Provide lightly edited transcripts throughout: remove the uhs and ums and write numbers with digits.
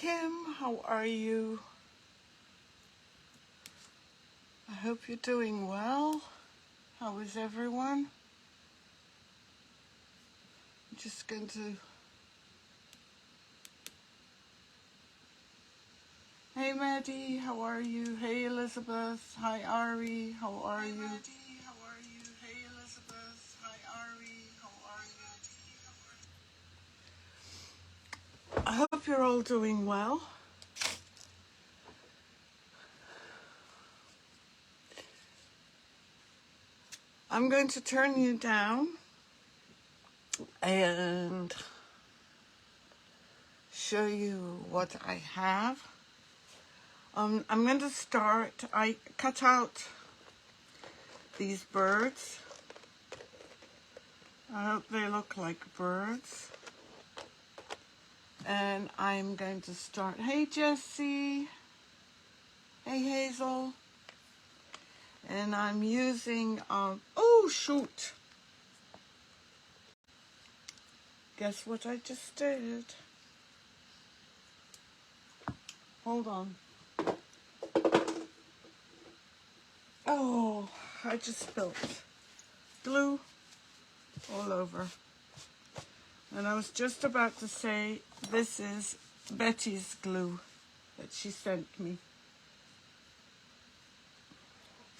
Kim, how are you? I hope you're doing well. How is everyone? I'm just going to... Hey Maddie, how are you? Hey Elizabeth, hi Ari, how are you? Hey Maddie, how are you? Hey Elizabeth, hi Ari, how are you? I hope you're all doing well. I'm going to turn you down and show you what I have. I'm going to start. I cut out these birds. I hope they look like birds. And I'm going to start. Hey Jessie. Hey Hazel. And I'm using, oh shoot. Guess what I just did? Hold on. Oh, I just spilled glue all over. And I was just about to say, this is Betty's glue that she sent me.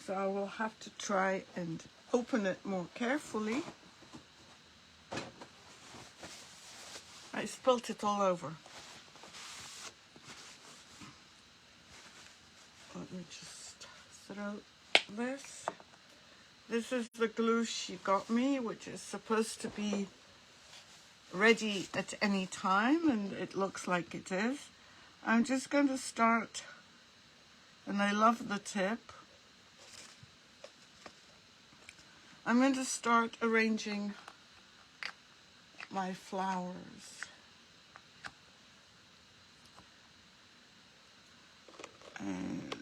So I will have to try and open it more carefully. I spilt it all over. Let me just throw this. This is the glue she got me, which is supposed to be ready at any time, and it looks like it is. I'm just going to start, and I love the tip. I'm going to start arranging my flowers. And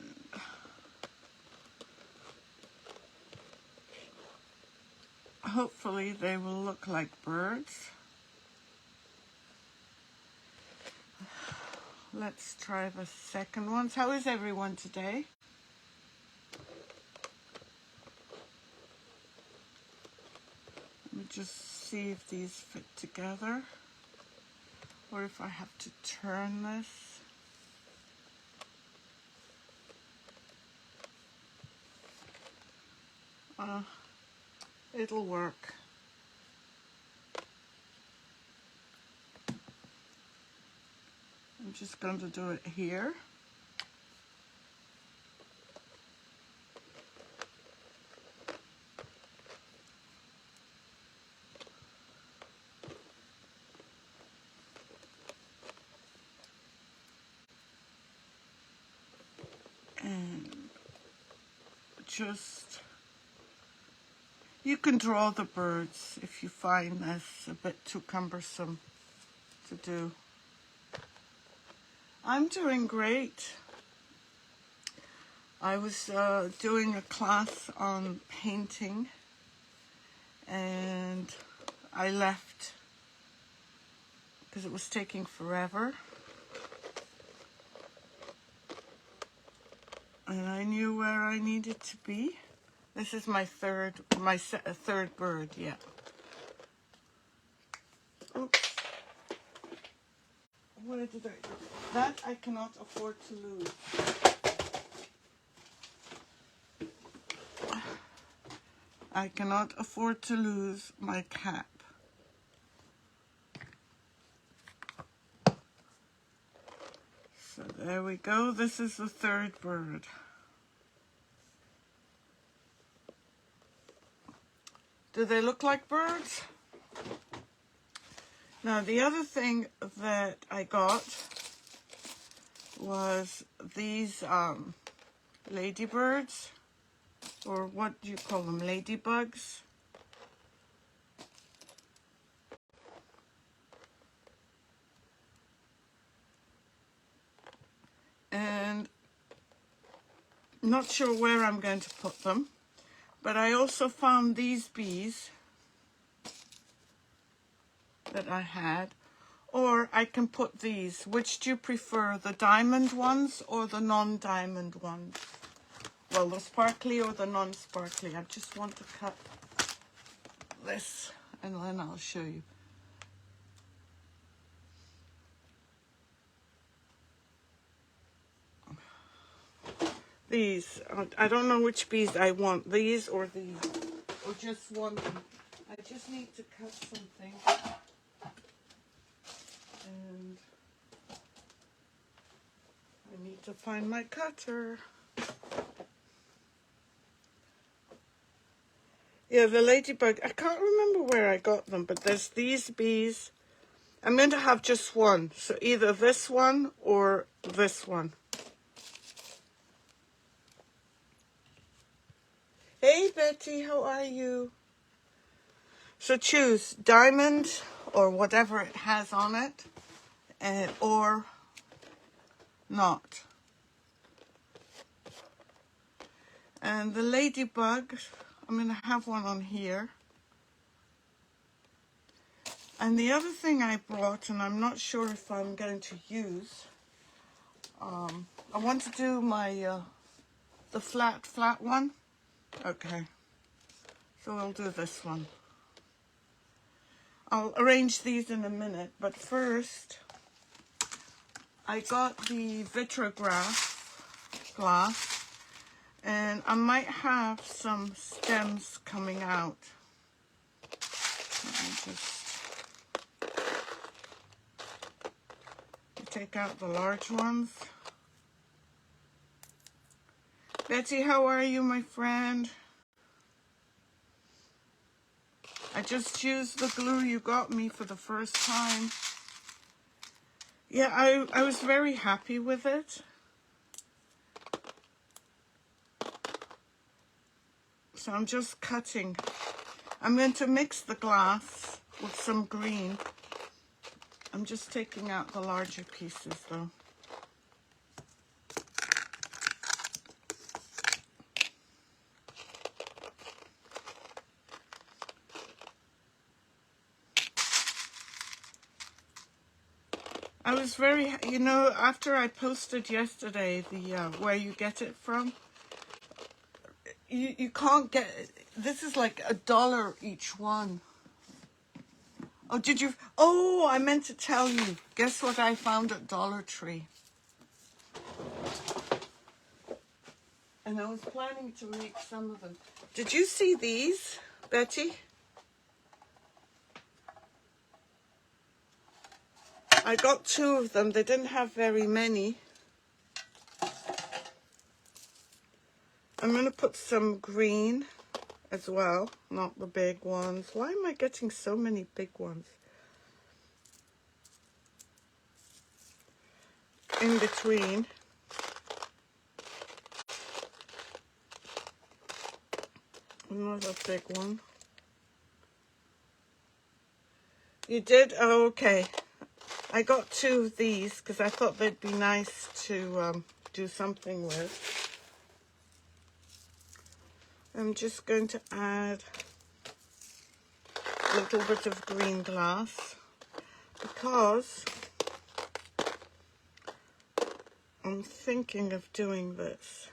hopefully they will look like birds. Let's try the second ones. How is everyone today? Let me just see if these fit together, or if I have to turn this. It'll work. I'm just going to do it here. And just, you can draw the birds if you find this a bit too cumbersome to do. I'm doing great. I was doing a class on painting, and I left because it was taking forever. And I knew where I needed to be. This is my third bird, yeah. Oops. What did I do? That I cannot afford to lose. I cannot afford to lose my cap. So there we go. This is the third bird. Do they look like birds? Now the other thing that I got was these ladybirds, or what do you call them, ladybugs. And not sure where I'm going to put them, but I also found these bees that I had or I can put these. Which do you prefer, the diamond ones or the non-diamond ones? Well, the sparkly or the non-sparkly. I just want to cut this and then I'll show you. These, I don't know which bees I want, these or these, or just one. I just need to cut something. And I need to find my cutter. Yeah, the ladybug, I can't remember where I got them, but there's these bees. I'm going to have just one, so either this one or this one. Hey Betty, how are you? So choose diamond or whatever it has on it, or not. And the ladybug, I'm going to have one on here. And the other thing I brought, and I'm not sure if I'm going to use, I want to do my, the flat one. Okay, so we'll do this one. I'll arrange these in a minute, but first, I got the vitrograph glass, and I might have some stems coming out. Let me just take out the large ones. Betty, how are you, my friend? I just used the glue you got me for the first time. Yeah, I was very happy with it. So I'm just cutting. I'm going to mix the glass with some green. I'm just taking out the larger pieces though. I was very, you know, after I posted yesterday the where you get it from, you can't get, this is like $1 each one. Oh, did you? Oh, I meant to tell you. Guess what I found at Dollar Tree? And I was planning to make some of them. Did you see these, Betty? I got 2 of them. They didn't have very many. I'm going to put some green as well, not the big ones. Why am I getting so many big ones? In between. Another big one. You did? Oh, okay. I got 2 of these because I thought they'd be nice to do something with. I'm just going to add a little bit of green glass because I'm thinking of doing this.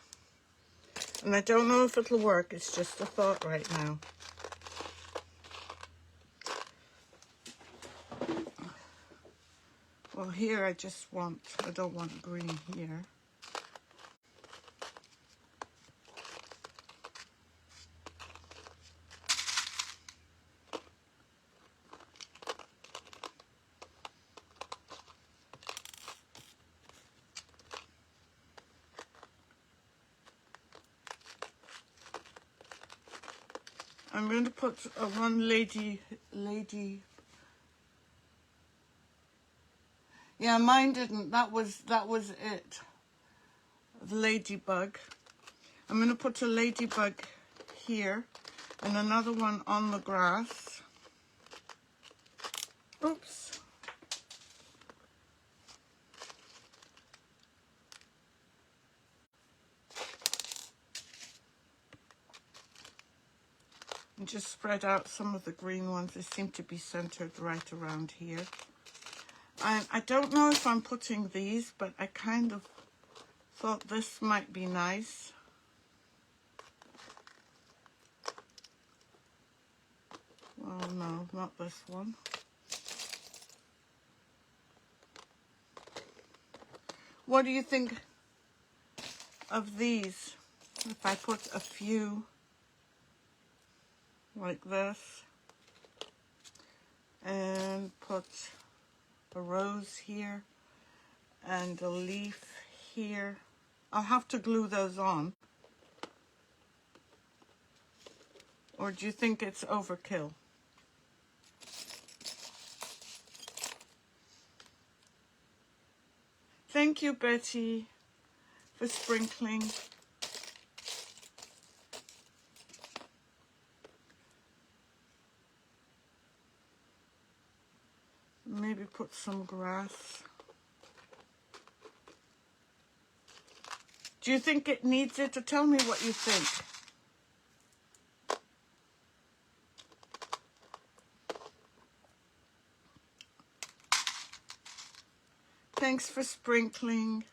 And I don't know if it'll work, it's just a thought right now. Well, here I don't want green here. I'm going to put one lady. Yeah, mine didn't. That was it. The ladybug. I'm going to put a ladybug here and another one on the grass. Oops. And just spread out some of the green ones. They seem to be centered right around here. I don't know if I'm putting these, but I kind of thought this might be nice. Well, no, not this one. What do you think of these? If I put a few like this and put a rose here and a leaf here. I'll have to glue those on. Or do you think it's overkill? Thank you, Betty, for sprinkling. Maybe put some grass. Do you think it needs it? Or tell me what you think. Thanks for sprinkling.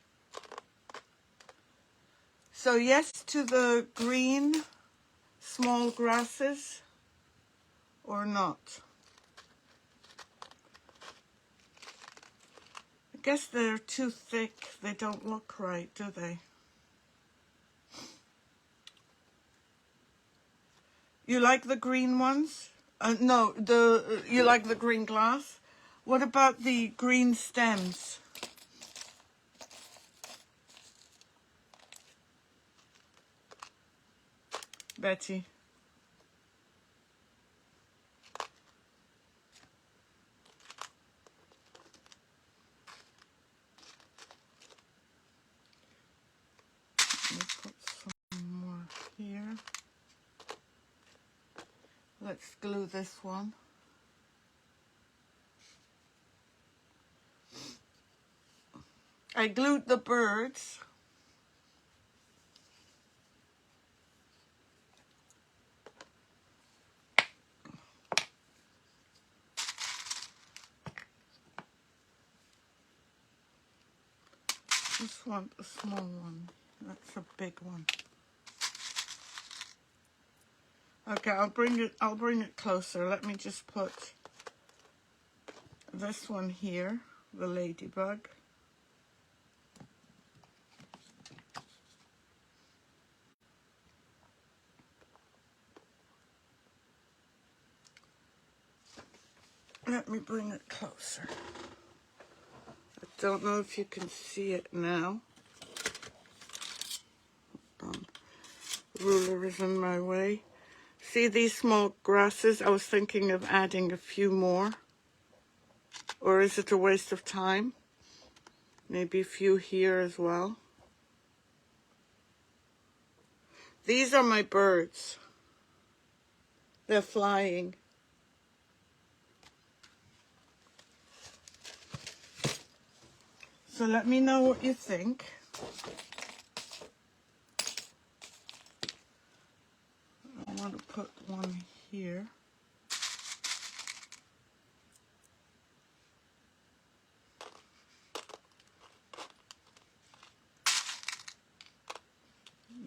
So yes to the green small grasses or not? I guess they're too thick. They don't look right, do they? You like the green ones? No, you like the green glass? What about the green stems? Betty. Let me put some more here. Let's glue this one. I glued the birds. Just want a small one. That's a big one. Okay, I'll bring it closer. Let me just put this one here, the ladybug. Let me bring it closer. I don't know if you can see it now. Ruler is in my way. See these small grasses? I was thinking of adding a few more. Or is it a waste of time? Maybe a few here as well. These are my birds. They're flying. So let me know what you think. I want to put one here.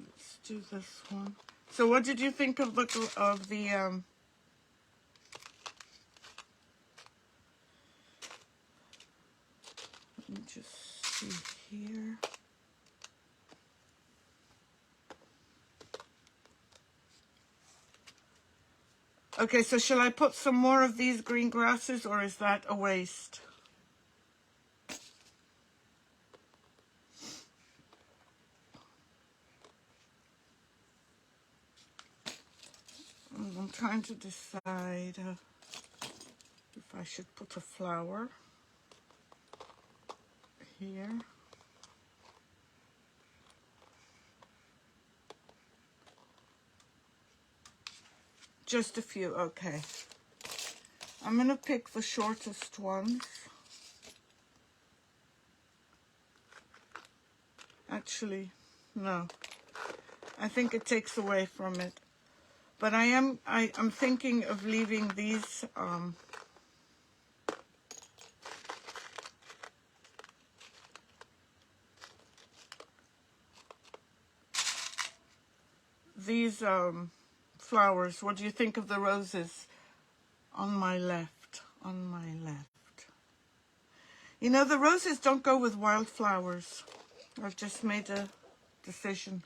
Let's do this one. So what did you think of the let me just see here. Okay, so shall I put some more of these green grasses, or is that a waste? I'm trying to decide if I should put a flower here. Just a few, okay. I'm gonna pick the shortest ones. Actually, no. I think it takes away from it. But I'm thinking of leaving these these flowers. What do you think of the roses on my left? On my left. You know, the roses don't go with wildflowers. I've just made a decision.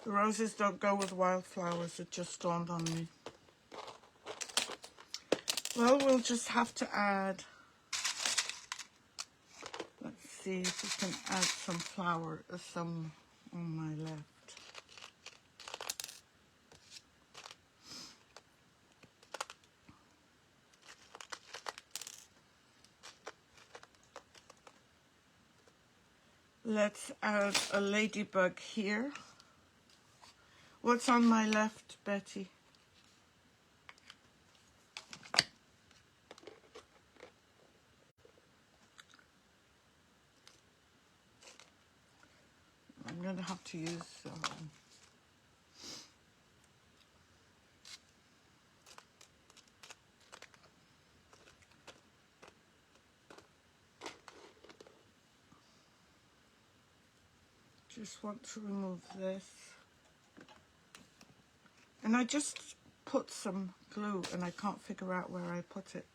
The roses don't go with wildflowers. It just dawned on me. Well, we'll just have to add. Let's see if we can add some flower, some on my left. Let's add a ladybug here. What's on my left, Betty? I'm going to have to use just want to remove this. And I just put some glue and I can't figure out where I put it.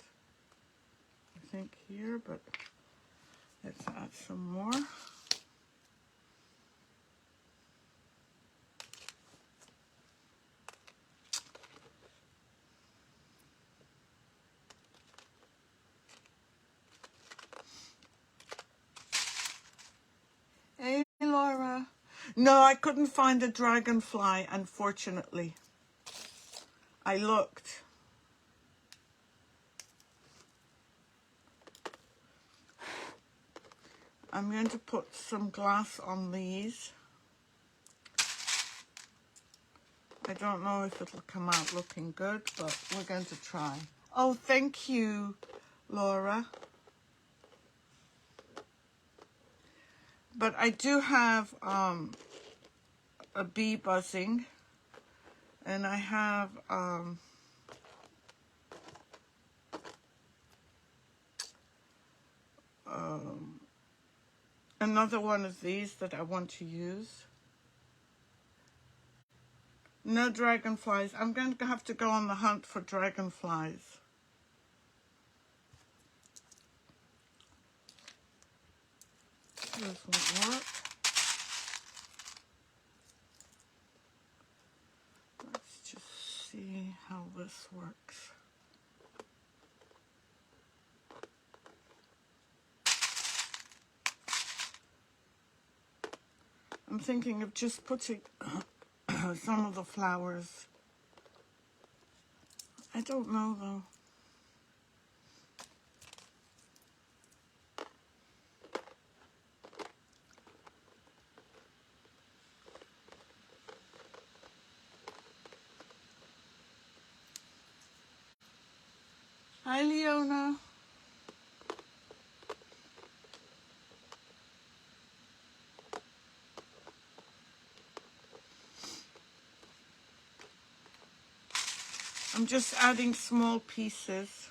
I think here, but let's add some more. Hey, Laura. No, I couldn't find a dragonfly, unfortunately. I looked. I'm going to put some glass on these. I don't know if it'll come out looking good, but we're going to try. Oh, thank you, Laura. But I do have a bee buzzing, and I have another one of these that I want to use. No dragonflies. I'm going to have to go on the hunt for dragonflies. This won't work. Let's just see how this works. I'm thinking of just putting some of the flowers. I don't know though. Hi, Leona. I'm just adding small pieces.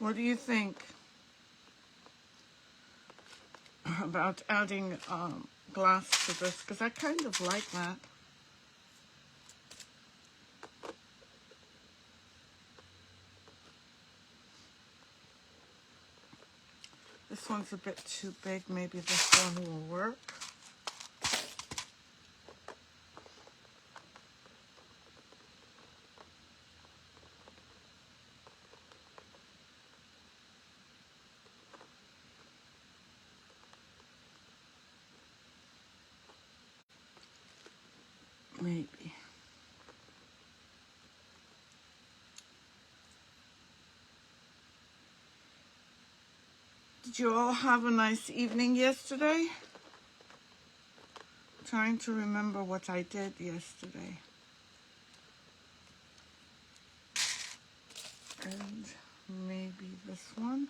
What do you think about adding glass to this? Because I kind of like that. This one's a bit too big. Maybe this one will work. Did you all have a nice evening yesterday? I'm trying to remember what I did yesterday. And maybe this one.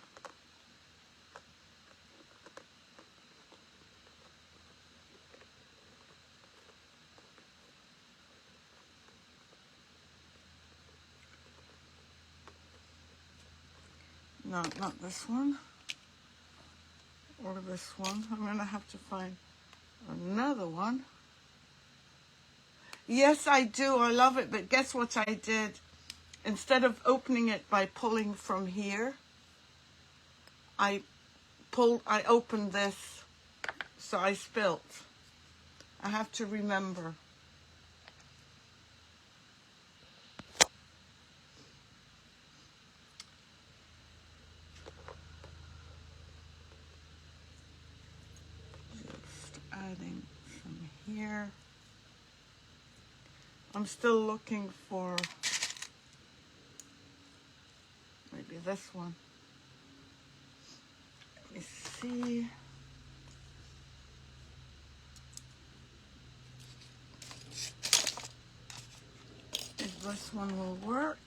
No, not this one. Or this one. I'm going to have to find another one. Yes, I do. I love it. But guess what I did? Instead of opening it by pulling from here, I opened this, so I spilt. I have to remember. Just adding some here. I'm still looking for maybe this one. Let me see. If this one will work.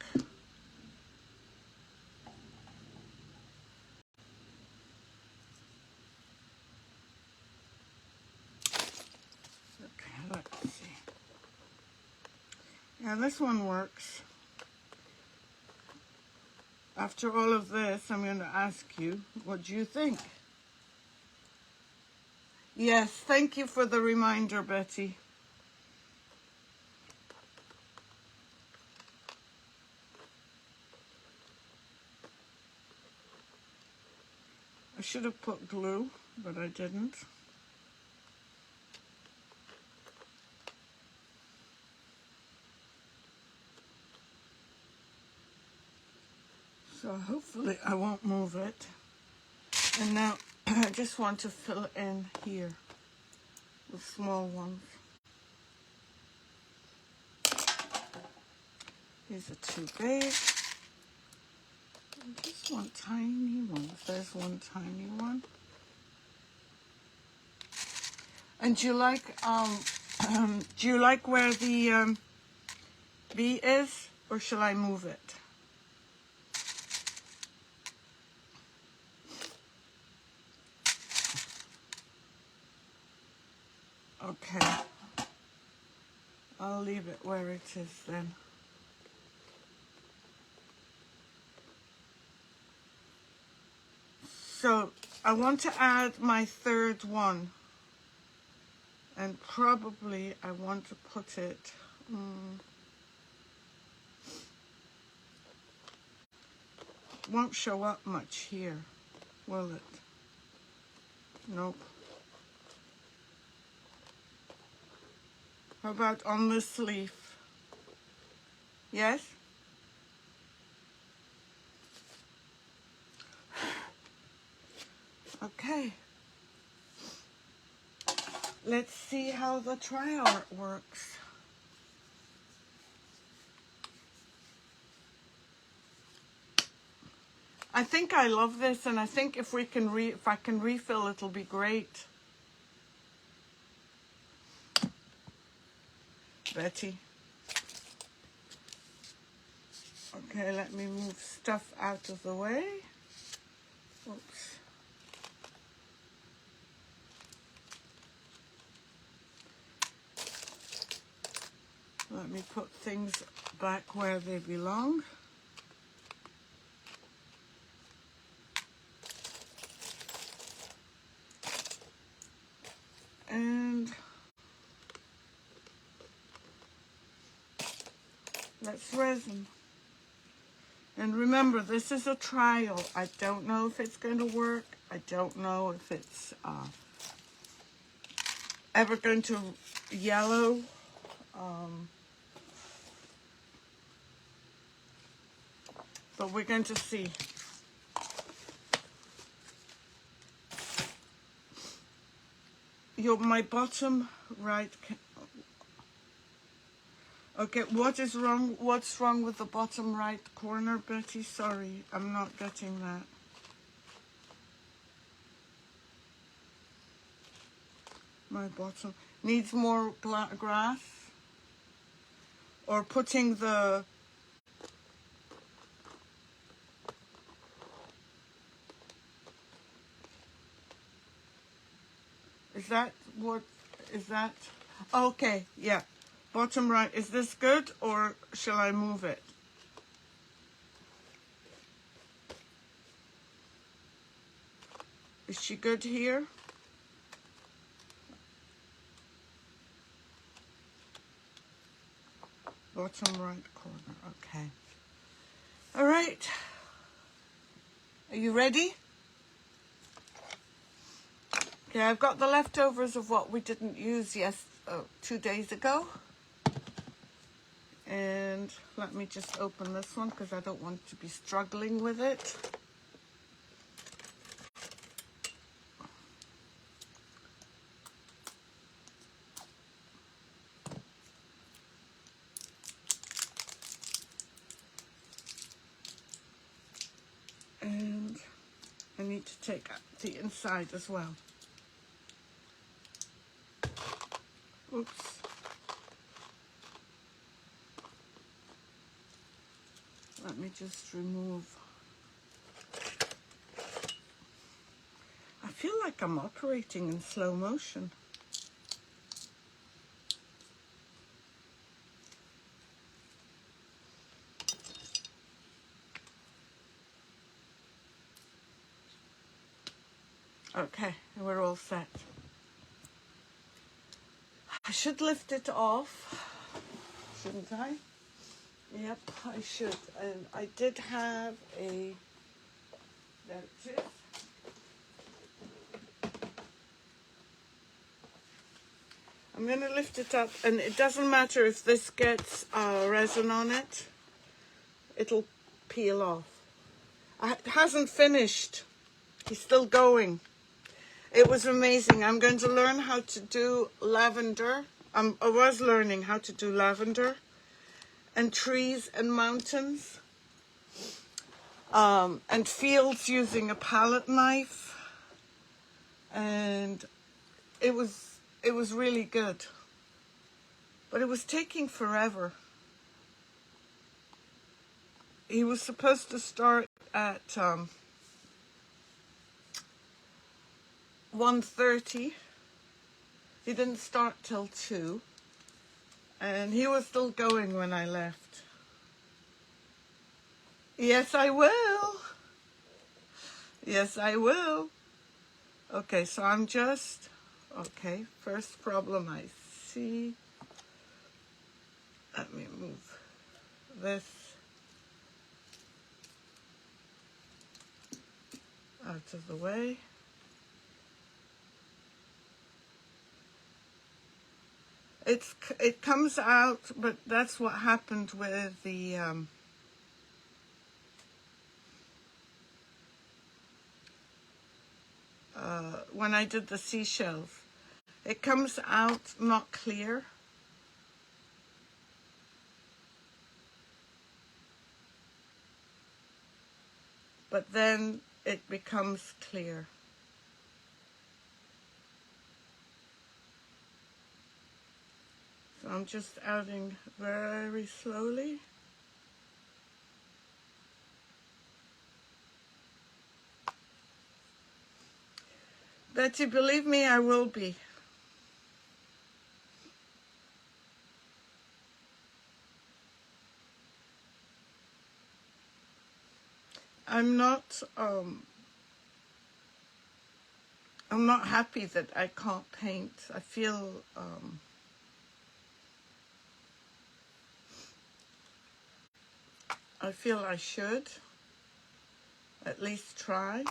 Okay, let's see. Yeah, this one works. After all of this, I'm going to ask you, what do you think? Yes, thank you for the reminder, Betty. I should have put glue, but I didn't. So hopefully I won't move it. And now I just want to fill in here with small ones. These are too big. I just want tiny ones. There's one tiny one. And do you like where the bee is, or shall I move it? Okay. I'll leave it where it is then. So I want to add my third one. And probably I want to put it, won't show up much here, will it? Nope. How about on this leaf? Yes? Okay. Let's see how the tri-art works. I think I love this, and I think if we can if I can refill, it'll be great. Betty. Okay, let me move stuff out of the way. Oops. Let me put things back where they belong. And let's resin. And remember, this is a trial. I don't know if it's going to work. I don't know if it's ever going to yellow. But we're going to see. My bottom right. Okay, what's wrong with the bottom right corner, Betty? Sorry, I'm not getting that. My bottom needs more grass, or putting the is that what is that? Okay, yeah, bottom right. Is this good, or shall I move it? Is she good here? Bottom right corner, okay. All right. Are you ready? Okay, I've got the leftovers of what we didn't use 2 days ago. And let me just open this one because I don't want to be struggling with it. And I need to take the inside as well. Oops. Let me just remove. I feel like I'm operating in slow motion. Okay, we're all set. I should lift it off, shouldn't I? Yep, I should. And I did have a, there it is. I'm going to lift it up, and it doesn't matter if this gets resin on it. It'll peel off. It hasn't finished. He's still going. It was amazing. I'm going to learn how to do lavender. I was learning how to do lavender and trees and mountains and fields using a palette knife. And it was really good. But it was taking forever. He was supposed to start at 1:30. He didn't start till 2. And he was still going when I left. Yes, I will. Yes, I will. Okay, so I'm just... Okay, first problem I see. Let me move this out of the way. It comes out, but that's what happened with the when I did the seashells. It comes out not clear. But then it becomes clear. So I'm just adding very slowly. Betty, believe me, I will be. I'm not happy that I can't paint. I feel I should at least try.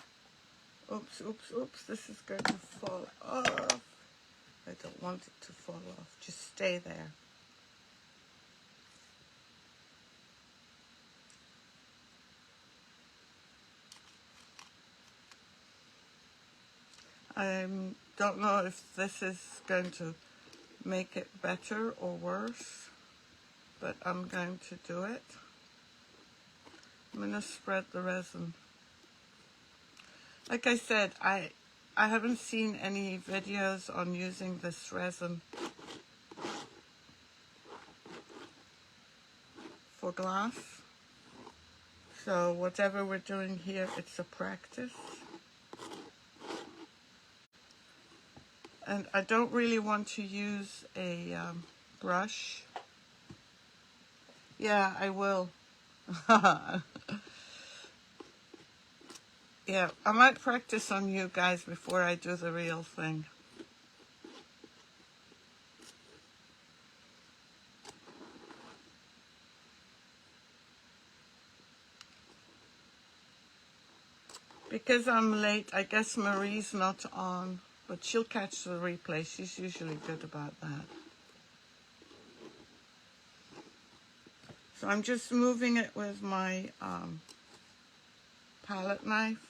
Oops, oops, oops, this is going to fall off. I don't want it to fall off. Just stay there. I don't know if this is going to make it better or worse, but I'm going to do it. I'm going to spread the resin. Like I said, I haven't seen any videos on using this resin for glass. So whatever we're doing here, it's a practice. And I don't really want to use a brush. Yeah, I will. Yeah, I might practice on you guys before I do the real thing. Because I'm late, I guess Marie's not on, but she'll catch the replay. She's usually good about that. So I'm just moving it with my palette knife.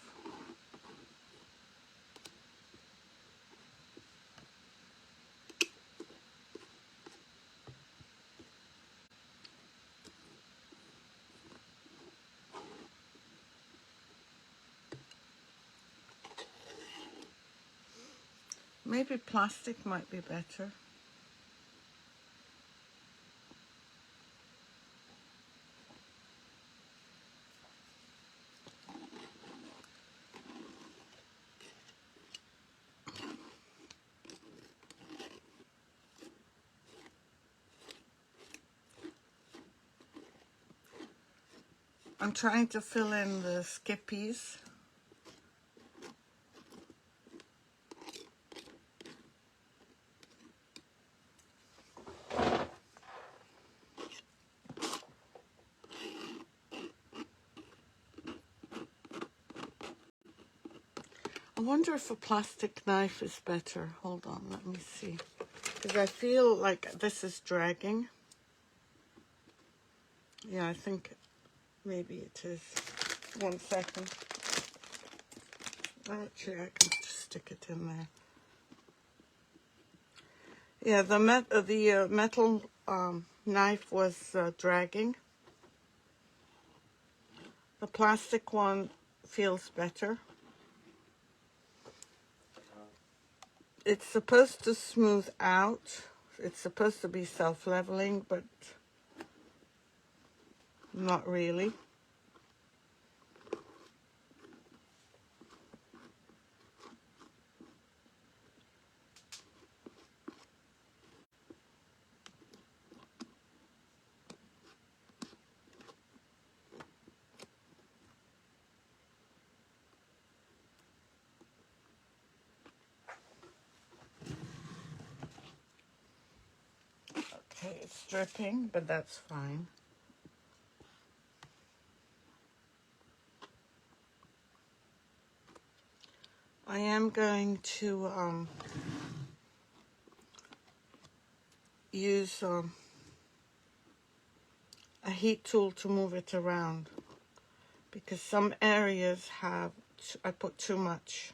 Maybe plastic might be better. I'm trying to fill in the skippies. I wonder if a plastic knife is better. Hold on, let me see. Because I feel like this is dragging. Yeah, I think maybe it is. 1 second. Actually, I can just stick it in there. Yeah, the metal knife was dragging. The plastic one feels better. It's supposed to smooth out. It's supposed to be self-leveling, but not really. Okay, it's dripping, but that's fine. I am going to use a heat tool to move it around because some areas have, I put too much.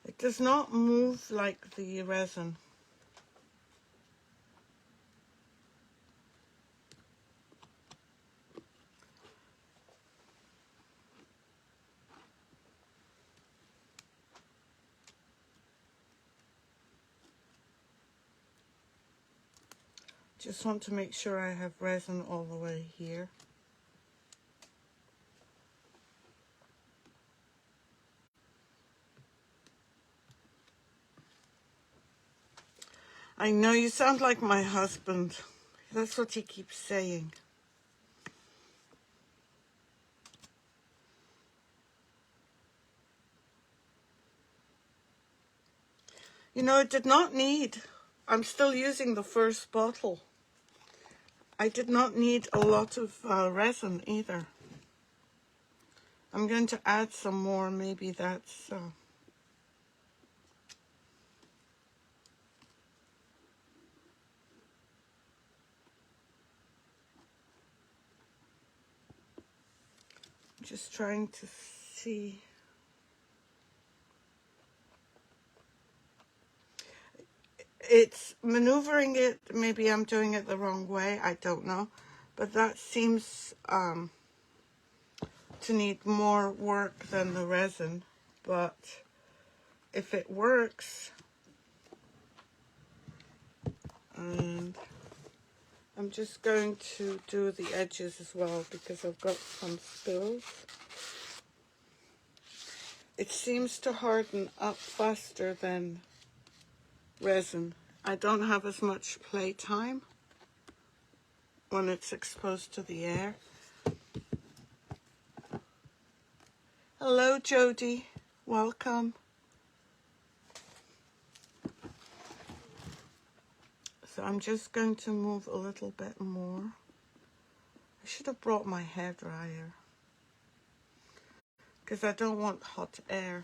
It does not move like the resin. Just want to make sure I have resin all the way here. I know you sound like my husband. That's what he keeps saying. You know, it did not need, I'm still using the first bottle. I did not need a lot of resin either. I'm going to add some more. Maybe that's... just trying to see. It's maneuvering it. Maybe I'm doing it the wrong way. I don't know. But that seems to need more work than the resin. But if it works, and I'm just going to do the edges as well because I've got some spills. It seems to harden up faster than resin. I don't have as much play time when it's exposed to the air. Hello, Jody. Welcome. So I'm just going to move a little bit more. I should have brought my hairdryer because I don't want hot air.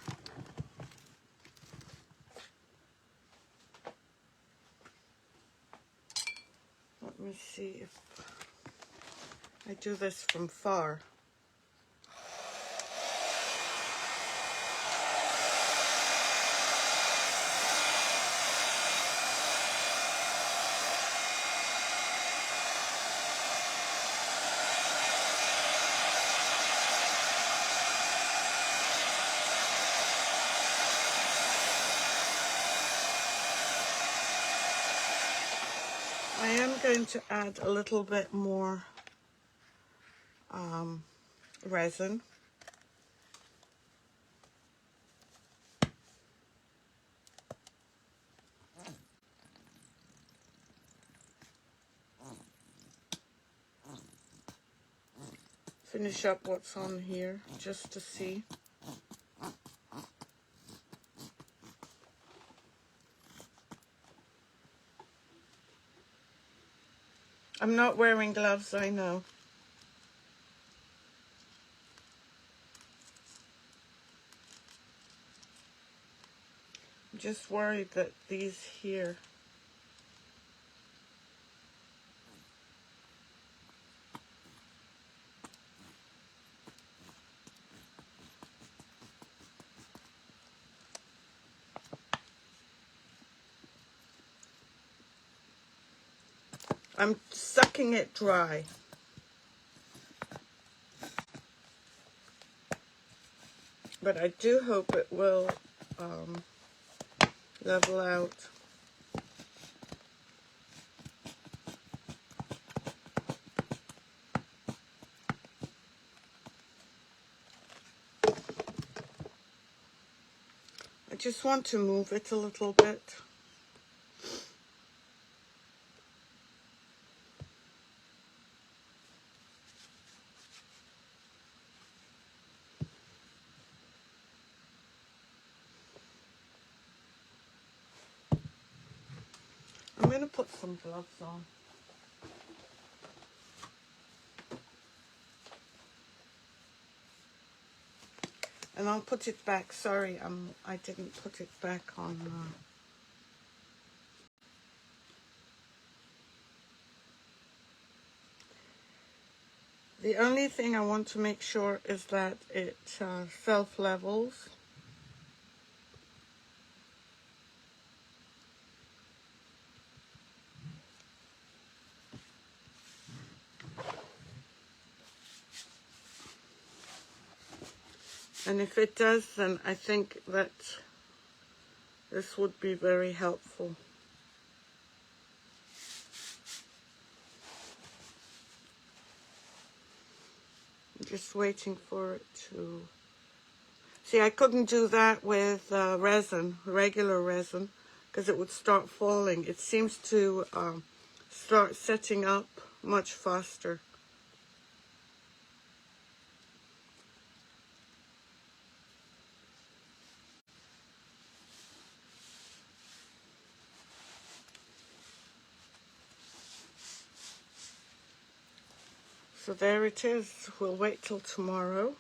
Let me see if I do this from far. I am going to add a little bit more resin. Finish up what's on here just to see. I'm not wearing gloves, I know. I'm just worried that these here I'm sucking it dry. But I do hope it will level out. I just want to move it a little bit. I'm going to put some gloves on. And I'll put it back. Sorry, I didn't put it back on. The only thing I want to make sure is that it self-levels. And if it does, then I think that this would be very helpful. I'm just waiting for it to... See, I couldn't do that with resin, regular resin, because it would start falling. It seems to start setting up much faster. So there it is. We'll wait till tomorrow.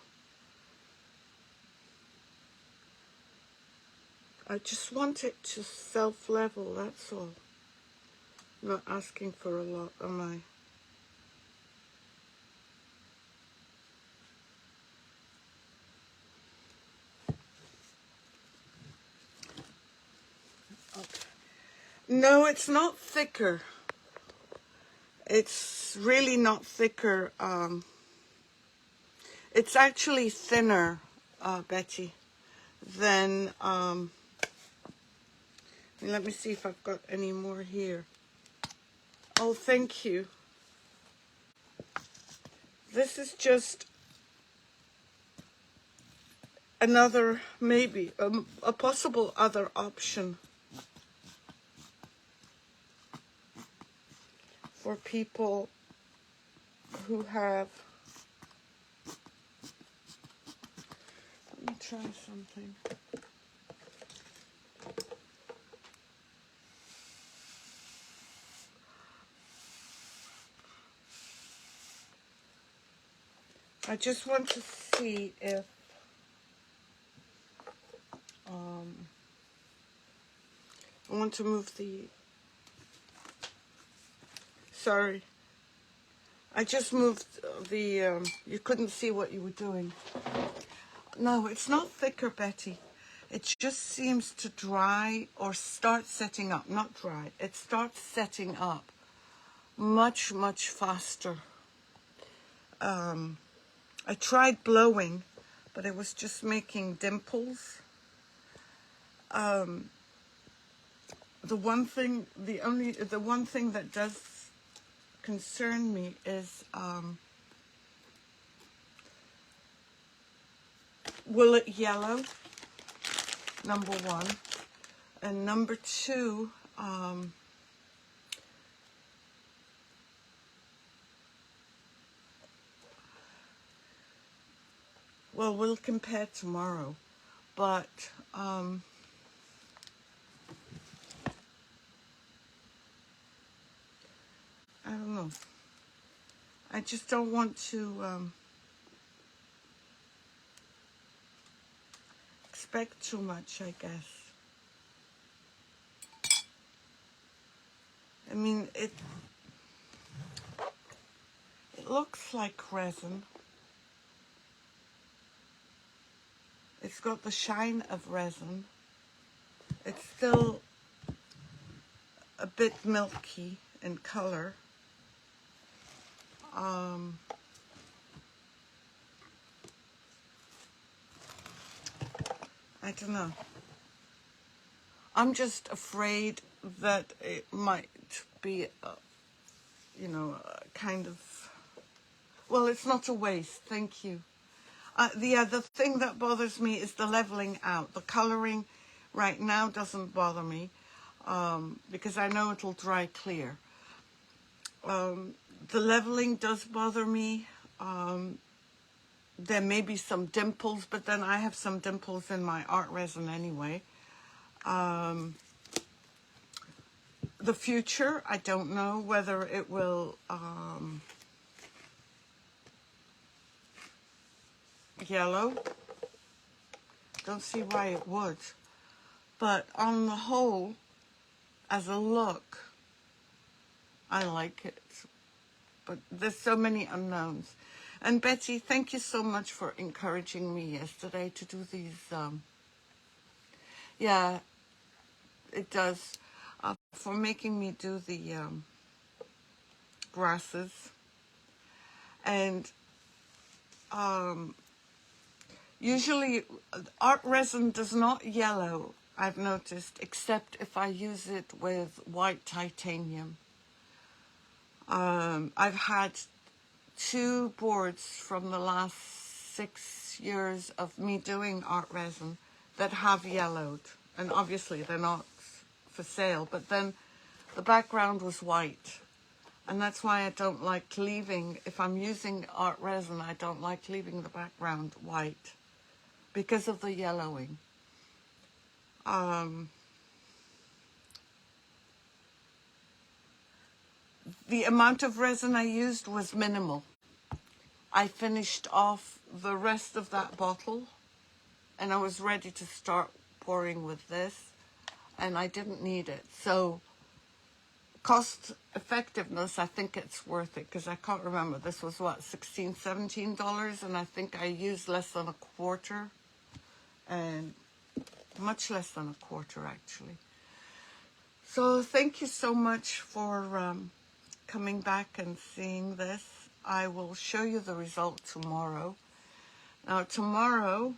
I just want it to self-level, that's all. Not asking for a lot, am I? Okay. No, it's not thicker. It's really not thicker. It's actually thinner, Betty, than... let me see if I've got any more here. Oh, thank you. This is just another, maybe, a possible other option for people who have... Let me try something. I just want to see if I want to move the... Sorry. I just moved the... you couldn't see what you were doing. No, it's not thicker, Betty. It just seems to dry or start setting up. Not dry. It starts setting up much, much faster. I tried blowing, but it was just making dimples. The one thing that does concern me is, will it yellow? Number one. And number two, well, we'll compare tomorrow, but I don't know. I just don't want to expect too much, I guess. I mean, it looks like resin. It's got the shine of resin. It's still a bit milky in color. I don't know. I'm just afraid that it might be, kind of... Well, it's not a waste, thank you. The other thing that bothers me is the leveling out. The colouring right now doesn't bother me because I know it'll dry clear. The leveling does bother me. There may be some dimples, but then I have some dimples in my art resin anyway. The future, I don't know whether it will yellow. Don't see why it would. But on the whole, as a look, I like it. But there's so many unknowns. And Betty, thank you so much for encouraging me yesterday to do these. Yeah, it does. For making me do the grasses. And usually art resin does not yellow, I've noticed, except if I use it with white titanium. I've had 2 boards from the last 6 years of me doing art resin that have yellowed. And obviously they're not for sale, but then the background was white. And that's why I don't like leaving, if I'm using art resin, I don't like leaving the background white because of the yellowing. The amount of resin I used was minimal. I finished off the rest of that bottle and I was ready to start pouring with this, and I didn't need it. So cost effectiveness, I think it's worth it, because I can't remember. This was what, $16, $17, and I think I used less than a quarter, and much less than a quarter actually. So thank you so much for coming back and seeing this. I will show you the result tomorrow. Now tomorrow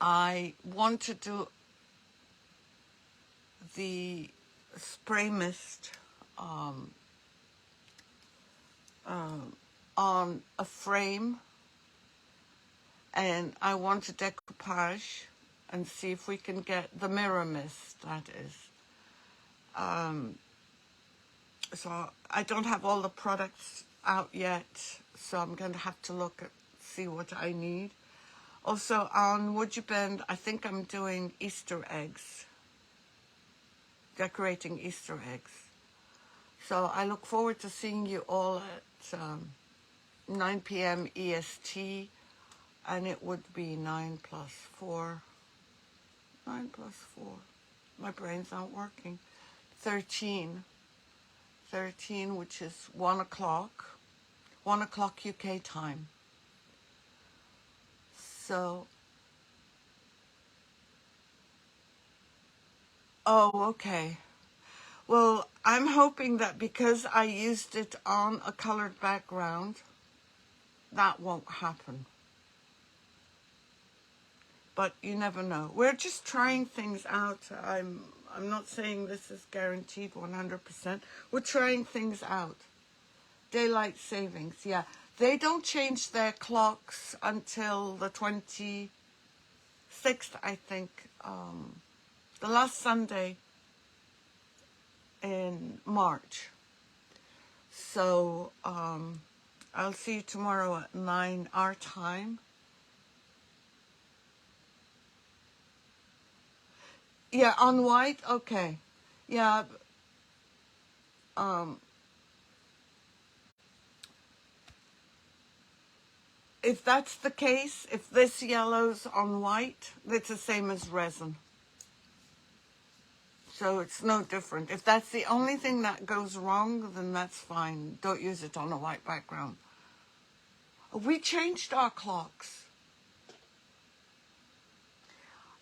I want to do the spray mist on a frame, and I want to decoupage and see if we can get the mirror mist, that is. So I don't have all the products out yet, so I'm going to have to look at, see what I need. Also on Would You Bend, I think I'm doing Easter eggs, decorating Easter eggs. So I look forward to seeing you all at 9 p.m. EST, and it would be 9 plus 4. 9 plus 4. My brain's not working. 13, which is 1 o'clock. 1 o'clock UK time. So, oh, okay. Well, I'm hoping that because I used it on a colored background, that won't happen. But you never know. We're just trying things out. I'm not saying this is guaranteed 100%. We're trying things out. Daylight savings, yeah. They don't change their clocks until the 26th, I think. The last Sunday in March. So I'll see you tomorrow at 9 our time. Yeah, on white? Okay. Yeah. If that's the case, if this yellow's on white, it's the same as resin. So it's no different. If that's the only thing that goes wrong, then that's fine. Don't use it on a white background. We changed our clocks.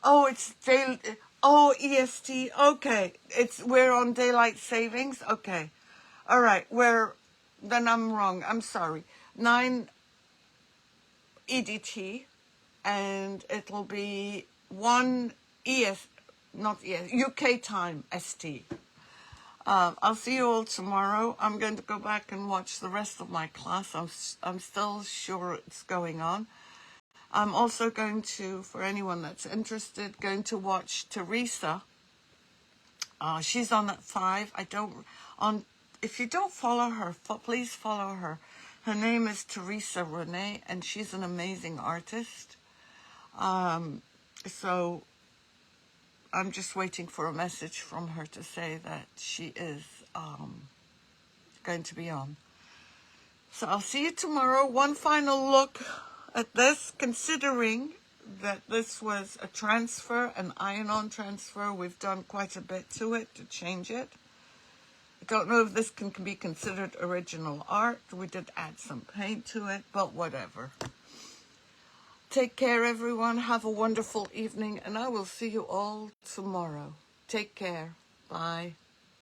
Oh, it's day. Oh, EST. Okay, we're on daylight savings. Okay, all right. Then I'm wrong. I'm sorry. 9 EDT, and it'll be 1 not ES, UK time ST. I'll see you all tomorrow. I'm going to go back and watch the rest of my class. I'm still sure it's going on. I'm also going to, for anyone that's interested, going to watch Teresa. She's on at 5. If you don't follow her, please follow her. Her name is Teresa Renee, and she's an amazing artist. So I'm just waiting for a message from her to say that she is going to be on. So I'll see you tomorrow. One final look at this, considering that this was a transfer, an iron-on transfer. We've done quite a bit to it to change it. I don't know if this can be considered original art. We did add some paint to it, but whatever. Take care, everyone. Have a wonderful evening, and I will see you all tomorrow. Take care. Bye.